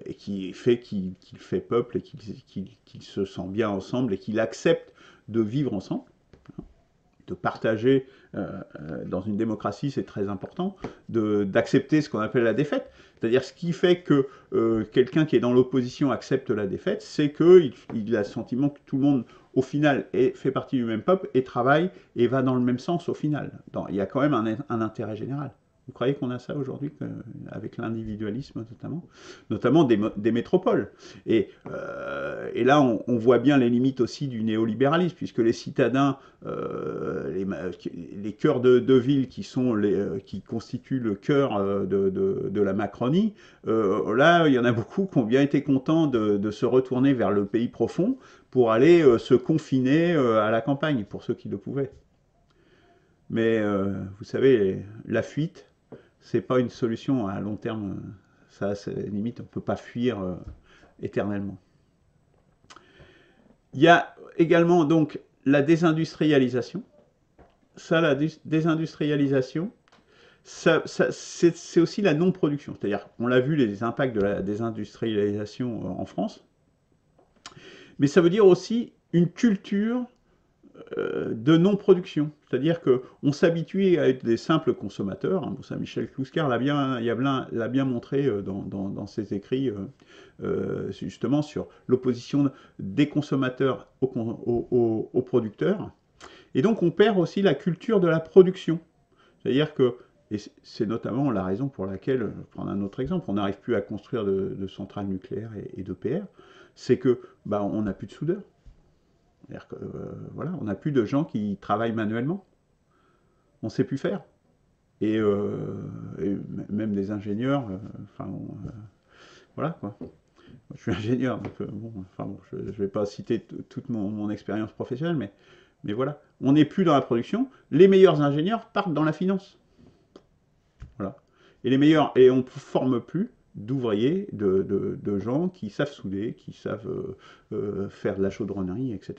et qui fait qu'il fait peuple et qu'il se sent bien ensemble et qu'il accepte de vivre ensemble, de partager. Dans une démocratie, c'est très important d'accepter ce qu'on appelle la défaite. C'est-à-dire ce qui fait que quelqu'un qui est dans l'opposition accepte la défaite, c'est qu'il a le sentiment que tout le monde, au final, fait partie du même peuple et travaille et va dans le même sens au final. Il y a quand même un intérêt général. Vous croyez qu'on a ça aujourd'hui, avec l'individualisme notamment des métropoles. Et là, on voit bien les limites aussi du néolibéralisme, puisque les citadins, les cœurs de ville qui constituent le cœur de la Macronie, là, il y en a beaucoup qui ont bien été contents de se retourner vers le pays profond pour aller se confiner à la campagne, pour ceux qui le pouvaient. Mais vous savez, la fuite, c'est pas une solution à long terme. Ça, limite, on ne peut pas fuir éternellement. Il y a également donc la désindustrialisation. Ça, la désindustrialisation, c'est aussi la non-production. C'est-à-dire, on l'a vu, les impacts de la désindustrialisation en France. Mais ça veut dire aussi une culture de non-production. C'est-à-dire qu'on s'habitue à être des simples consommateurs. Hein. Bon, Michel Clouscar l'a bien montré dans ses écrits, justement, sur l'opposition des consommateurs aux producteurs. Et donc, on perd aussi la culture de la production. C'est-à-dire que, et c'est notamment la raison pour laquelle, je vais prendre un autre exemple, on n'arrive plus à construire de centrales nucléaires et d'EPR, c'est que on n'a plus de soudeurs. C'est-à-dire que, voilà, on n'a plus de gens qui travaillent manuellement. On ne sait plus faire. Et même des ingénieurs, voilà quoi. Je suis ingénieur, donc je ne vais pas citer toute mon expérience professionnelle, mais voilà. On n'est plus dans la production. Les meilleurs ingénieurs partent dans la finance. Voilà. Et on ne forme plus d'ouvriers, de gens qui savent souder, qui savent faire de la chaudronnerie, etc.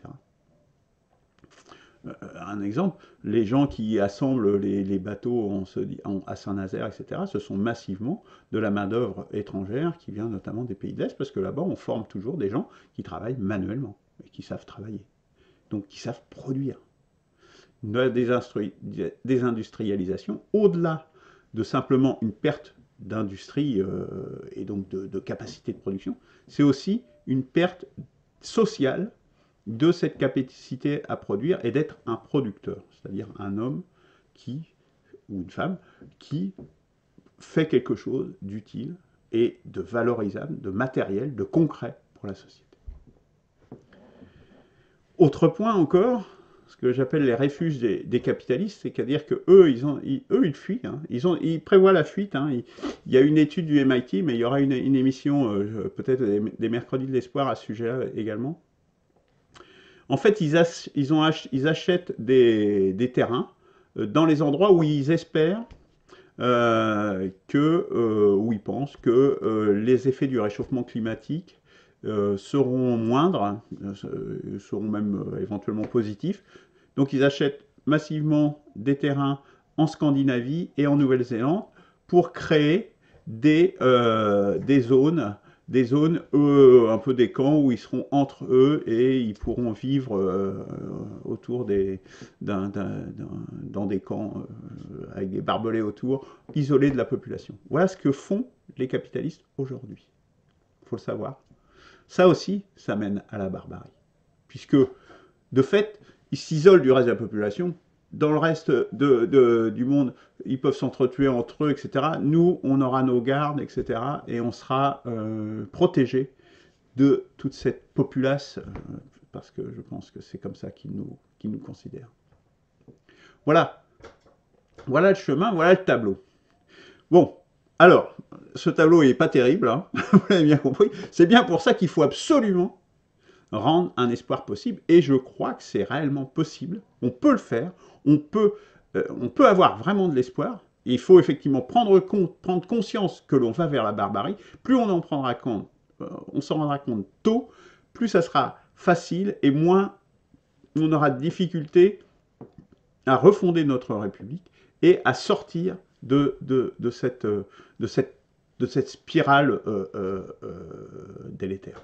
Un exemple, les gens qui assemblent les bateaux à Saint-Nazaire, etc., ce sont massivement de la main-d'œuvre étrangère qui vient notamment des pays de l'Est, parce que là-bas, on forme toujours des gens qui travaillent manuellement et qui savent travailler, donc qui savent produire. La désindustrialisation, au-delà de simplement une perte d'industrie et donc de capacité de production, c'est aussi une perte sociale de cette capacité à produire et d'être un producteur, c'est-à-dire un homme ou une femme qui fait quelque chose d'utile et de valorisable, de matériel, de concret pour la société. Autre point encore, ce que j'appelle les refuges des capitalistes, c'est-à-dire que eux, ils fuient, hein. Ils prévoient la fuite, hein. Il y a une étude du MIT, mais il y aura une émission, peut-être des mercredis de l'espoir à ce sujet-là également. En fait, ils achètent des terrains dans les endroits où ils espèrent où ils pensent que les effets du réchauffement climatique seront moindres, seront même éventuellement positifs. Donc ils achètent massivement des terrains en Scandinavie et en Nouvelle-Zélande pour créer des zones un peu des camps où ils seront entre eux et ils pourront vivre autour dans des camps avec des barbelés autour, isolés de la population. Voilà ce que font les capitalistes aujourd'hui. Il faut le savoir. Ça aussi, ça mène à la barbarie. Puisque, de fait, ils s'isolent du reste de la population. Dans le reste du monde, ils peuvent s'entretuer entre eux, etc. Nous, on aura nos gardes, etc. Et on sera protégés de toute cette populace, parce que je pense que c'est comme ça qu'ils nous considèrent. Voilà. Voilà le chemin, voilà le tableau. Bon, alors, ce tableau n'est pas terrible, hein, vous l'avez bien compris. C'est bien pour ça qu'il faut absolument rendre un espoir possible, et je crois que c'est réellement possible. On peut le faire, on peut avoir vraiment de l'espoir. Il faut effectivement prendre conscience que l'on va vers la barbarie. Plus on en prendra compte, on s'en rendra compte tôt, plus ça sera facile et moins on aura de difficultés à refonder notre République et à sortir de cette spirale délétère.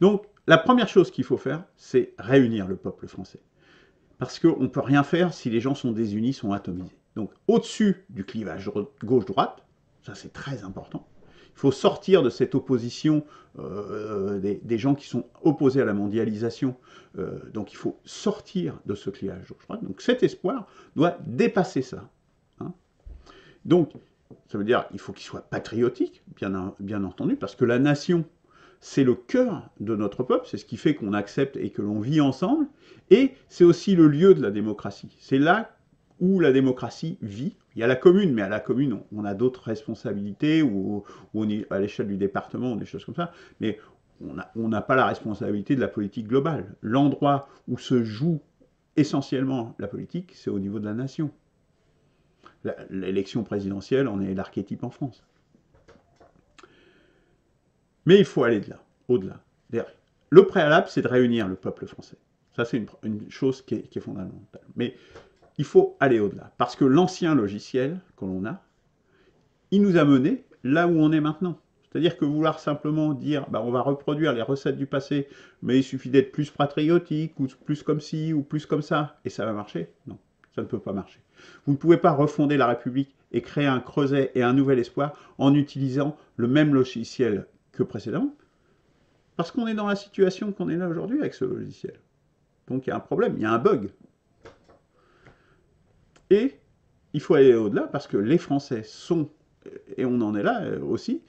Donc, la première chose qu'il faut faire, c'est réunir le peuple français. Parce qu'on ne peut rien faire si les gens sont désunis, sont atomisés. Donc, au-dessus du clivage gauche-droite, ça c'est très important, il faut sortir de cette opposition des gens qui sont opposés à la mondialisation. Donc, il faut sortir de ce clivage gauche-droite. Donc, cet espoir doit dépasser ça. Hein. Donc, ça veut dire qu'il faut qu'il soit patriotique, bien entendu, parce que la nation, c'est le cœur de notre peuple, c'est ce qui fait qu'on accepte et que l'on vit ensemble, et c'est aussi le lieu de la démocratie. C'est là où la démocratie vit. Il y a la commune, mais à la commune, on a d'autres responsabilités, ou à l'échelle du département, ou des choses comme ça, mais on n'a pas la responsabilité de la politique globale. L'endroit où se joue essentiellement la politique, c'est au niveau de la nation. L'élection présidentielle en est l'archétype en France. Mais il faut aller de là, au-delà. Le préalable, c'est de réunir le peuple français. Ça, c'est une chose qui est fondamentale. Mais il faut aller au-delà. Parce que l'ancien logiciel que l'on a, il nous a menés là où on est maintenant. C'est-à-dire que vouloir simplement dire, bah, on va reproduire les recettes du passé, mais il suffit d'être plus patriotique, ou plus comme ci, ou plus comme ça, et ça va marcher. Non, ça ne peut pas marcher. Vous ne pouvez pas refonder la République et créer un creuset et un nouvel espoir en utilisant le même logiciel que précédemment, parce qu'on est dans la situation qu'on est là aujourd'hui avec ce logiciel. Donc il y a un problème, il y a un bug. Et il faut aller au-delà parce que les Français sont, et on en est là aussi,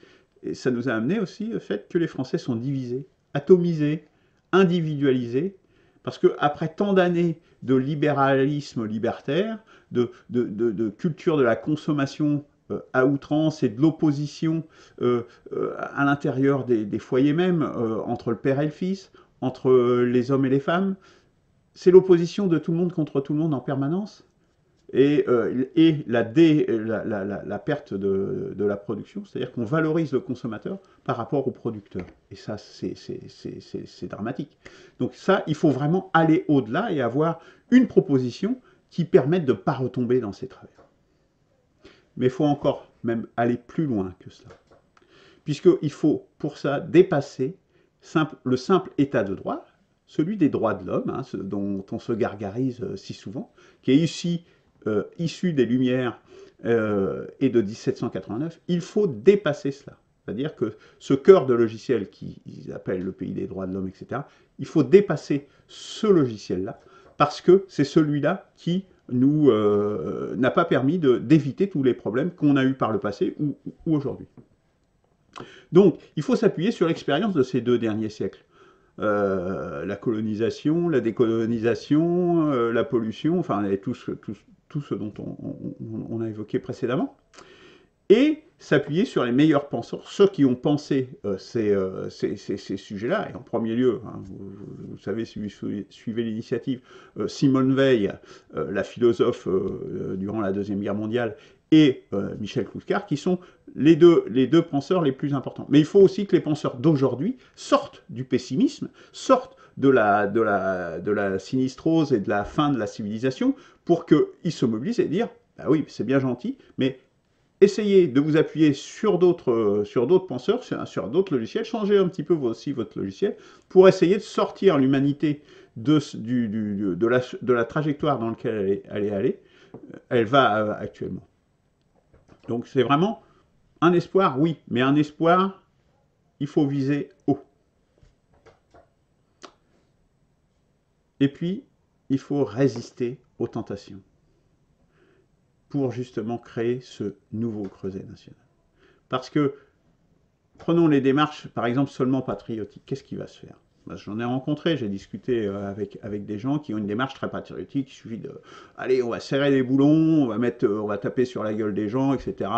et ça nous a amené aussi au fait que les Français sont divisés, atomisés, individualisés, parce qu'après tant d'années de libéralisme libertaire, de culture de la consommation à outrance et de l'opposition à l'intérieur des foyers même, entre le père et le fils, entre les hommes et les femmes, c'est l'opposition de tout le monde contre tout le monde en permanence. Et la perte de la production, c'est-à-dire qu'on valorise le consommateur par rapport au producteur. Et ça, c'est dramatique. Donc ça, il faut vraiment aller au-delà et avoir une proposition qui permette de ne pas retomber dans ces travers. Mais il faut encore même aller plus loin que cela. Puisqu'il faut, pour ça, dépasser le simple état de droit, celui des droits de l'homme, hein, dont on se gargarise si souvent, qui est ici issu des Lumières et de 1789, il faut dépasser cela. C'est-à-dire que ce cœur de logiciel qu'ils appellent le pays des droits de l'homme, etc., il faut dépasser ce logiciel-là, parce que c'est celui-là qui nous n'a pas permis d'éviter tous les problèmes qu'on a eus par le passé ou aujourd'hui. Donc, il faut s'appuyer sur l'expérience de ces 2 derniers siècles. la colonisation, la décolonisation, la pollution, enfin tout ce dont on a évoqué précédemment, et s'appuyer sur les meilleurs penseurs, ceux qui ont pensé ces sujets-là, et en premier lieu, hein, vous savez, si vous suivez l'initiative, Simone Veil, la philosophe durant la Deuxième Guerre mondiale, et Michel Clouscar, qui sont les deux penseurs les plus importants. Mais il faut aussi que les penseurs d'aujourd'hui sortent du pessimisme, sortent de la sinistrose et de la fin de la civilisation, pour qu'ils se mobilisent et dire, bah oui, c'est bien gentil, mais essayez de vous appuyer sur d'autres penseurs, sur d'autres logiciels, changez un petit peu aussi votre logiciel pour essayer de sortir l'humanité de la trajectoire dans laquelle elle va actuellement. Donc c'est vraiment un espoir, oui, mais un espoir, il faut viser haut. Et puis, il faut résister aux tentations pour justement créer ce nouveau creuset national. Parce que, prenons les démarches, par exemple, seulement patriotiques, qu'est-ce qui va se faire? J'en ai rencontré, j'ai discuté avec des gens qui ont une démarche très patriotique, il suffit de, allez, on va serrer les boulons, on va taper sur la gueule des gens, etc.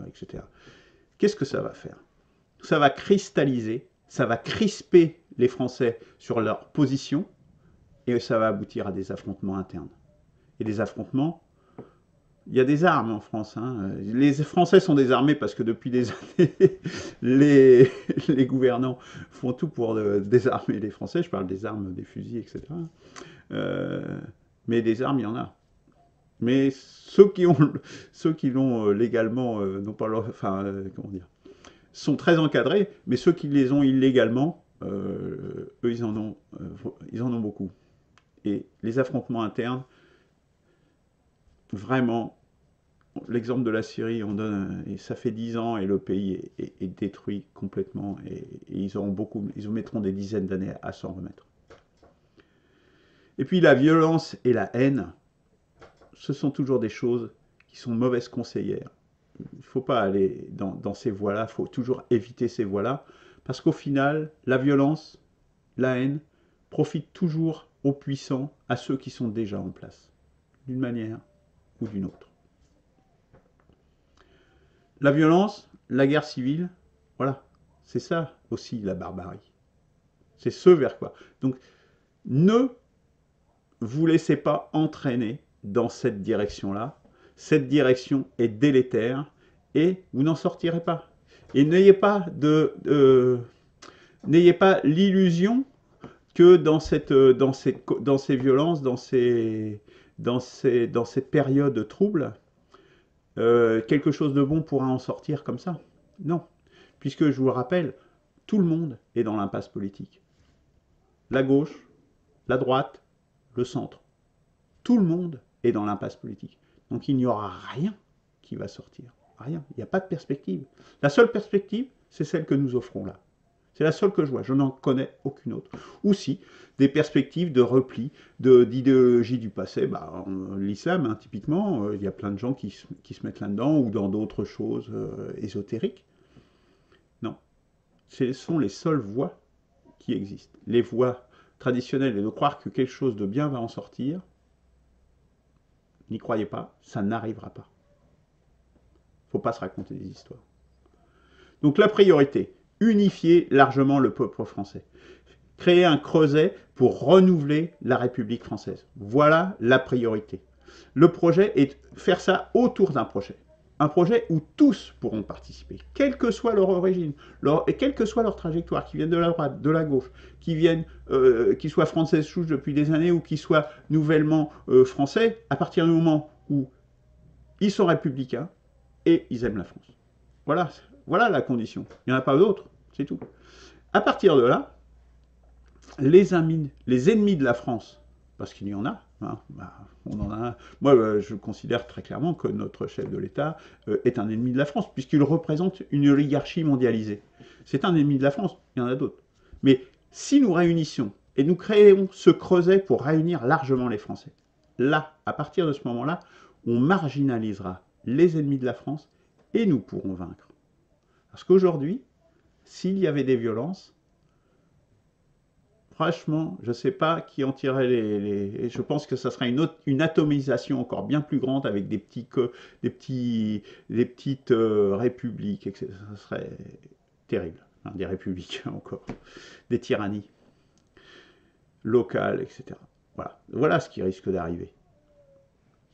etc. Qu'est-ce que ça va faire? Ça va cristalliser, ça va crisper les Français sur leur position, et ça va aboutir à des affrontements internes. Et des affrontements, il y a des armes en France. Hein. Les Français sont désarmés parce que depuis des années, les gouvernants font tout pour désarmer les Français. Je parle des armes, des fusils, etc. Mais des armes, il y en a. Mais ceux qui l'ont légalement, non pas leur, enfin, comment dire, sont très encadrés, mais ceux qui les ont illégalement, eux, ils en ont beaucoup. Et les affrontements internes, vraiment, l'exemple de la Syrie, et ça fait 10 ans et le pays est détruit complètement et ils mettront des dizaines d'années à s'en remettre. Et puis la violence et la haine, ce sont toujours des choses qui sont mauvaises conseillères. Il ne faut pas aller dans ces voies-là, il faut toujours éviter ces voies-là, parce qu'au final, la violence, la haine, profitent toujours aux puissants, à ceux qui sont déjà en place, d'une manière ou d'une autre. La violence, la guerre civile, voilà, c'est ça aussi la barbarie. C'est ce vers quoi. Donc, ne vous laissez pas entraîner dans cette direction-là. Cette direction est délétère et vous n'en sortirez pas. Et n'ayez pas l'illusion que dans ces violences, dans cette période trouble, quelque chose de bon pourra en sortir comme ça. Non. Puisque, je vous le rappelle, tout le monde est dans l'impasse politique. La gauche, la droite, le centre. Tout le monde est dans l'impasse politique. Donc il n'y aura rien qui va sortir. Rien. Il n'y a pas de perspective. La seule perspective, c'est celle que nous offrons là. C'est la seule que je vois. Je n'en connais aucune autre. Ou si, des perspectives de repli, d'idéologie du passé. L'islam, hein, typiquement, il y a plein de gens qui se mettent là-dedans, ou dans d'autres choses ésotériques. Non. Ce sont les seules voies qui existent. Les voies traditionnelles, et de croire que quelque chose de bien va en sortir, n'y croyez pas, ça n'arrivera pas. Il ne faut pas se raconter des histoires. Donc la priorité, unifier largement le peuple français. Créer un creuset pour renouveler la République française. Voilà la priorité. Le projet est de faire ça autour d'un projet. Un projet où tous pourront participer, quelle que soit leur origine, et quelle que soit leur trajectoire, qu'ils viennent de la droite, de la gauche, qu'ils soient français souches depuis des années ou qu'ils soient nouvellement français, à partir du moment où ils sont républicains et ils aiment la France. Voilà la condition. Il n'y en a pas d'autre, c'est tout. À partir de là, les ennemis de la France, parce qu'il y en a, hein, on en a un. Moi, je considère très clairement que notre chef de l'État est un ennemi de la France, puisqu'il représente une oligarchie mondialisée. C'est un ennemi de la France, il y en a d'autres. Mais si nous réunissons et nous créons ce creuset pour réunir largement les Français, là, à partir de ce moment-là, on marginalisera les ennemis de la France et nous pourrons vaincre. Parce qu'aujourd'hui, s'il y avait des violences, franchement, je ne sais pas qui en tirerait et je pense que ça serait une atomisation encore bien plus grande avec des petites républiques, etc. Ça serait terrible. Hein, des républiques encore, des tyrannies locales, etc. Voilà, voilà ce qui risque d'arriver.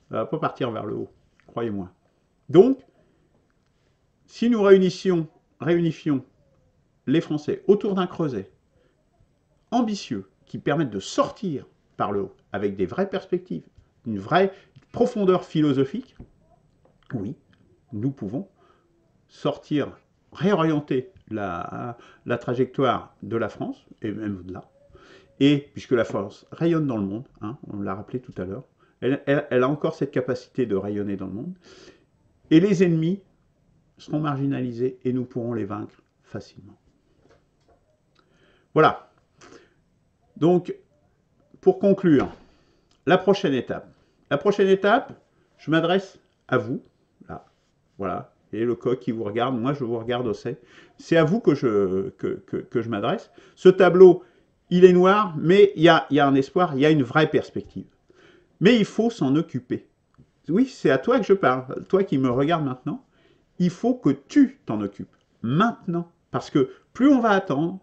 Ça ne va pas partir vers le haut, croyez-moi. Donc, si nous réunifions les Français autour d'un creuset ambitieux qui permettent de sortir par le haut avec des vraies perspectives, une vraie profondeur philosophique, oui, nous pouvons sortir, réorienter la trajectoire de la France, et même au-delà. Et puisque la France rayonne dans le monde, hein, on l'a rappelé tout à l'heure, elle a encore cette capacité de rayonner dans le monde, et les ennemis seront marginalisés et nous pourrons les vaincre facilement. Voilà. Donc, pour conclure, la prochaine étape. La prochaine étape, je m'adresse à vous, là, voilà, et le coq qui vous regarde, moi je vous regarde aussi. C'est à vous que je m'adresse. Ce tableau, il est noir, mais il y a un espoir, il y a une vraie perspective. Mais il faut s'en occuper. Oui, c'est à toi que je parle, toi qui me regardes maintenant. Il faut que tu t'en occupes, maintenant. Parce que plus on va attendre,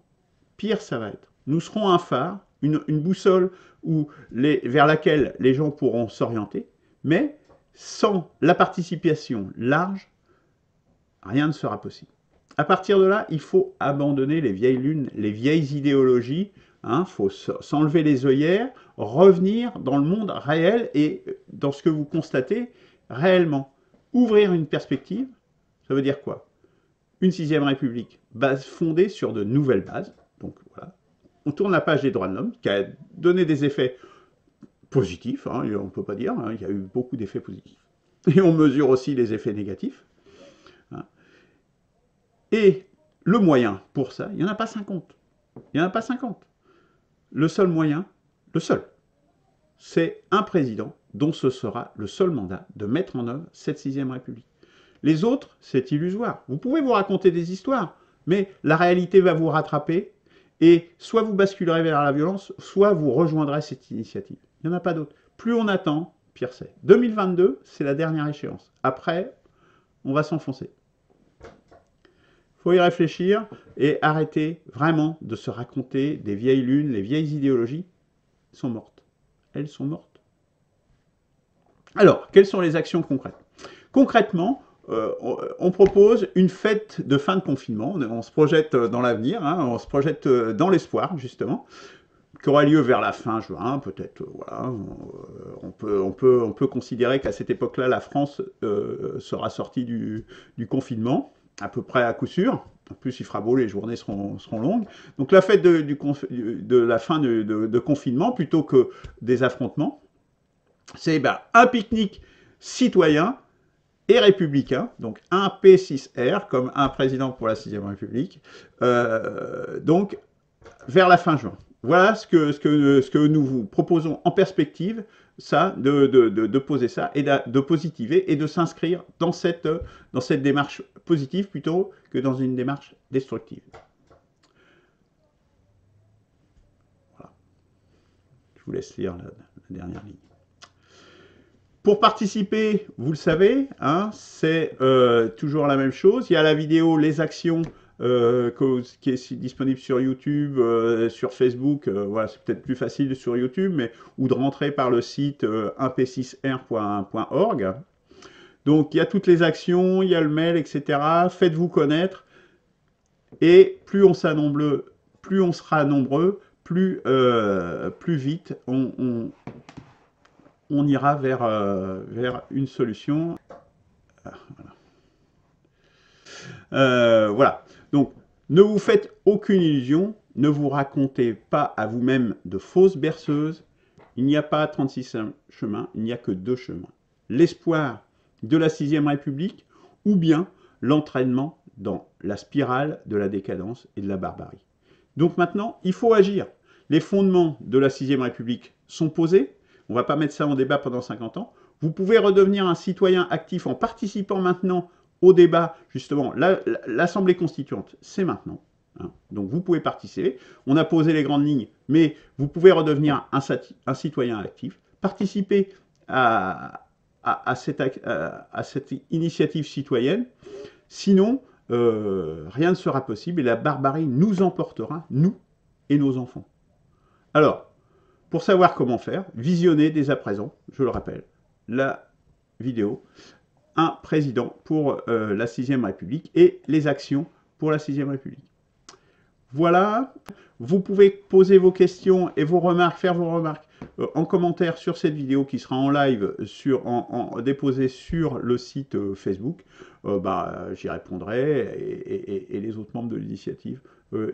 pire ça va être. Nous serons un phare, une boussole vers laquelle les gens pourront s'orienter, mais sans la participation large, rien ne sera possible. À partir de là, il faut abandonner les vieilles lunes, les vieilles idéologies, il faut s'enlever les œillères, revenir dans le monde réel et dans ce que vous constatez réellement. Ouvrir une perspective, ça veut dire quoi? Une 6e République fondée sur de nouvelles bases. Donc voilà, on tourne la page des droits de l'homme, qui a donné des effets positifs, hein, on ne peut pas dire, hein, il y a eu beaucoup d'effets positifs. Et on mesure aussi les effets négatifs. Hein. Et le moyen pour ça, il n'y en a pas 50. Il n'y en a pas 50. Le seul moyen, c'est un président dont ce sera le seul mandat de mettre en œuvre cette 6e République. Les autres, c'est illusoire. Vous pouvez vous raconter des histoires, mais la réalité va vous rattraper et soit vous basculerez vers la violence, soit vous rejoindrez cette initiative. Il n'y en a pas d'autre. Plus on attend, pire c'est. 2022, c'est la dernière échéance. Après, on va s'enfoncer. Il faut y réfléchir et arrêter vraiment de se raconter des vieilles lunes, les vieilles idéologies sont mortes. Elles sont mortes. Alors, quelles sont les actions concrètes? Concrètement, on propose une fête de fin de confinement. On se projette dans l'avenir, hein, on se projette dans l'espoir, justement, qui aura lieu vers la fin juin, peut-être. Voilà, on peut considérer qu'à cette époque-là, la France sera sortie du confinement, à peu près à coup sûr. En plus, il fera beau, les journées seront longues. Donc la fête de la fin de confinement, plutôt que des affrontements, c'est un pique-nique citoyen et républicain, donc un P6R, comme un président pour la 6e République, donc vers la fin juin. Voilà ce que nous vous proposons en perspective, ça, de poser ça, et de positiver, et de s'inscrire dans cette démarche positive, plutôt que dans une démarche destructive. Voilà. Je vous laisse lire la dernière ligne. Pour participer, vous le savez, hein, c'est toujours la même chose. Il y a la vidéo Les Actions qui est disponible sur YouTube, sur Facebook. Voilà, c'est peut-être plus facile sur YouTube, ou de rentrer par le site 1p6r.org. Donc, il y a toutes les actions, il y a le mail, etc. Faites-vous connaître. Et plus on sera nombreux, plus vite on ira vers une solution. Voilà. Donc, ne vous faites aucune illusion, ne vous racontez pas à vous-même de fausses berceuses. Il n'y a pas 36 chemins, il n'y a que 2 chemins. L'espoir de la 6e République ou bien l'entraînement dans la spirale de la décadence et de la barbarie. Donc maintenant, il faut agir. Les fondements de la 6e République sont posés. On ne va pas mettre ça en débat pendant 50 ans. Vous pouvez redevenir un citoyen actif en participant maintenant au débat, justement. L'Assemblée constituante, c'est maintenant. hein. Donc vous pouvez participer. On a posé les grandes lignes, mais vous pouvez redevenir un citoyen actif, participer à cette initiative citoyenne. Sinon, rien ne sera possible et la barbarie nous emportera, nous et nos enfants. Alors, pour savoir comment faire, visionnez dès à présent, je le rappelle, la vidéo « Un président pour la 6e République » et les actions pour la 6e République. Voilà, vous pouvez poser vos questions et vos remarques, faire vos remarques en commentaire sur cette vidéo qui sera en live, déposée sur le site Facebook. J'y répondrai et les autres membres de l'initiative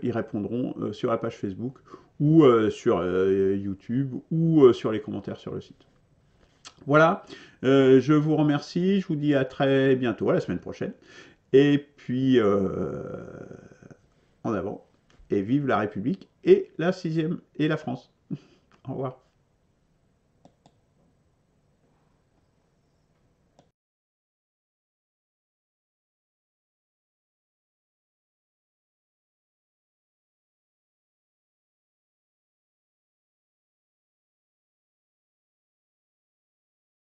y répondront sur la page Facebook ou sur YouTube ou sur les commentaires sur le site. Voilà, je vous remercie, je vous dis à très bientôt, à la semaine prochaine. Et puis, en avant. Et vive la République et la 6e et la France. Au revoir.